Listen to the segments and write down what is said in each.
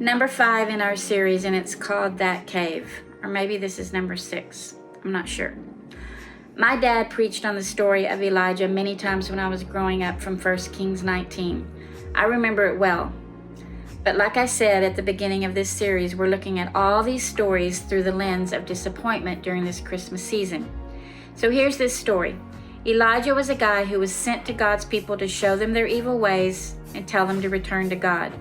Number 5 in our series, and it's called That Cave. Or maybe this is number 6. I'm not sure. My dad preached on the story of Elijah many times when I was growing up from 1 Kings 19. I remember it well. But like I said at the beginning of this series, we're looking at all these stories through the lens of disappointment during this Christmas season. So here's this story. Elijah was a guy who was sent to God's people to show them their evil ways and tell them to return to God.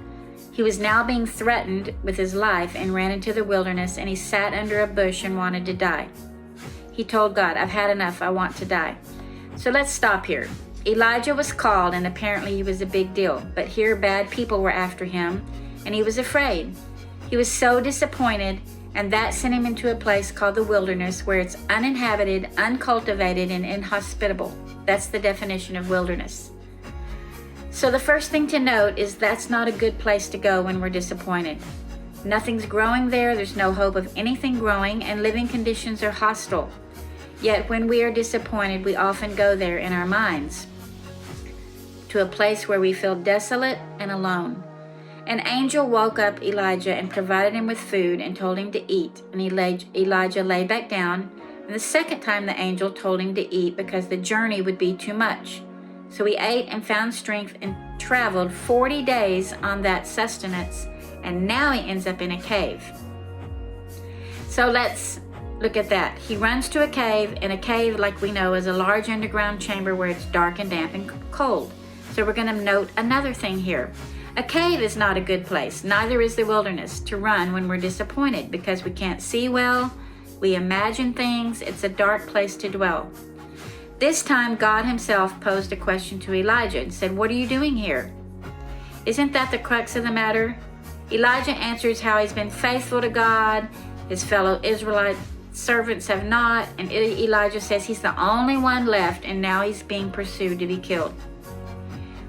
He was now being threatened with his life and ran into the wilderness, and he sat under a bush and wanted to die. He told God, "I've had enough, I want to die." So let's stop here. Elijah was called, and apparently he was a big deal, but here bad people were after him, and he was afraid. He was so disappointed, and that sent him into a place called the wilderness, where it's uninhabited, uncultivated, and inhospitable. That's the definition of wilderness. So the first thing to note is that's not a good place to go when we're disappointed. Nothing's growing there, there's no hope of anything growing, and living conditions are hostile. Yet when we are disappointed, we often go there in our minds, to a place where we feel desolate and alone. An angel woke up Elijah and provided him with food and told him to eat, and Elijah lay back down, and the second time the angel told him to eat because the journey would be too much. So he ate and found strength and traveled 40 days on that sustenance, and now he ends up in a cave. So let's look at that. He runs to a cave, and a cave, like we know, is a large underground chamber where it's dark and damp and cold. So we're going to note another thing here. A cave is not a good place, neither is the wilderness, to run when we're disappointed because we can't see well, we imagine things, it's a dark place to dwell. This time, God himself posed a question to Elijah and said, "What are you doing here?" Isn't that the crux of the matter? Elijah answers how he's been faithful to God, his fellow Israelite servants have not, and Elijah says he's the only one left, and now he's being pursued to be killed.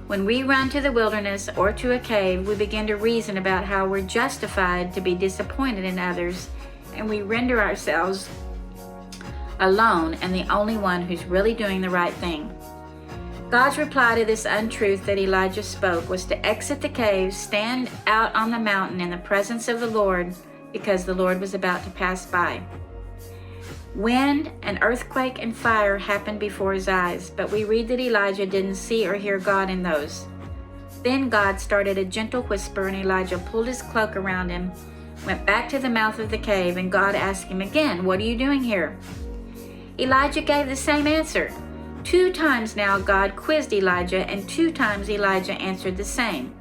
When we run to the wilderness or to a cave, we begin to reason about how we're justified to be disappointed in others, and we render ourselves alone and the only one who's really doing the right thing. God's reply to this untruth that Elijah spoke was to exit the cave, stand out on the mountain in the presence of the Lord, because the Lord was about to pass by. Wind, an earthquake, and fire happened before his eyes, but we read that Elijah didn't see or hear God in those. Then God started a gentle whisper, and Elijah pulled his cloak around him, went back to the mouth of the cave, and God asked him again, "What are you doing here?" Elijah gave the same answer. 2 times now God quizzed Elijah, and 2 times Elijah answered the same,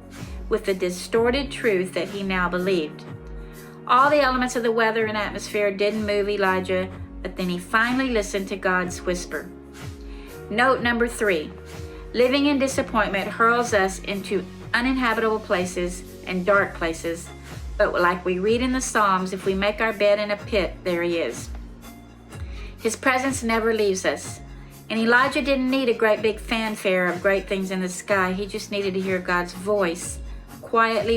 with the distorted truth that he now believed. All the elements of the weather and atmosphere didn't move Elijah, but then he finally listened to God's whisper. Note number 3. Living in disappointment hurls us into uninhabitable places and dark places, but like we read in the Psalms, if we make our bed in a pit, there he is. His presence never leaves us. And Elijah didn't need a great big fanfare of great things in the sky. He just needed to hear God's voice quietly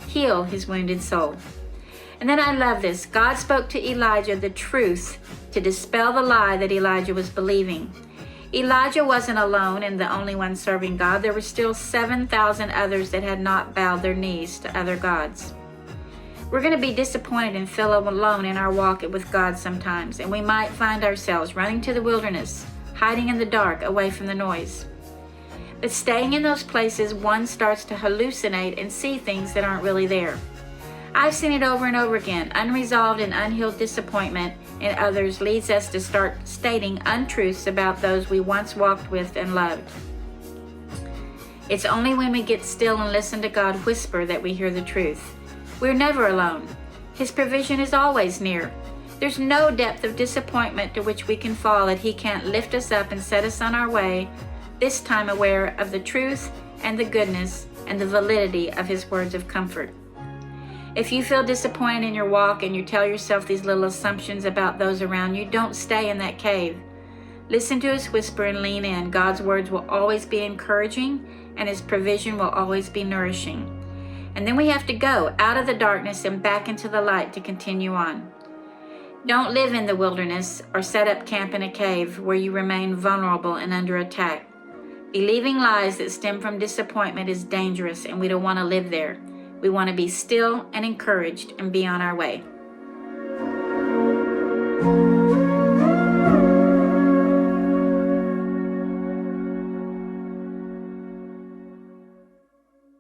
heal his wounded soul. And then I love this. God spoke to Elijah the truth to dispel the lie that Elijah was believing. Elijah wasn't alone and the only one serving God. There were still 7,000 others that had not bowed their knees to other gods. We're going to be disappointed and feel alone in our walk with God sometimes, and we might find ourselves running to the wilderness, hiding in the dark, away from the noise. But staying in those places, one starts to hallucinate and see things that aren't really there. I've seen it over and over again. Unresolved and unhealed disappointment in others leads us to start stating untruths about those we once walked with and loved. It's only when we get still and listen to God whisper that we hear the truth. We're never alone. His provision is always near. There's no depth of disappointment to which we can fall that he can't lift us up and set us on our way, this time aware of the truth and the goodness and the validity of his words of comfort. If you feel disappointed in your walk and you tell yourself these little assumptions about those around you, don't stay in that cave. Listen to his whisper and lean in. God's words will always be encouraging, and his provision will always be nourishing. And then we have to go out of the darkness and back into the light to continue on. Don't live in the wilderness or set up camp in a cave where you remain vulnerable and under attack. Believing lies that stem from disappointment is dangerous, and we don't want to live there. We want to be still and encouraged and be on our way.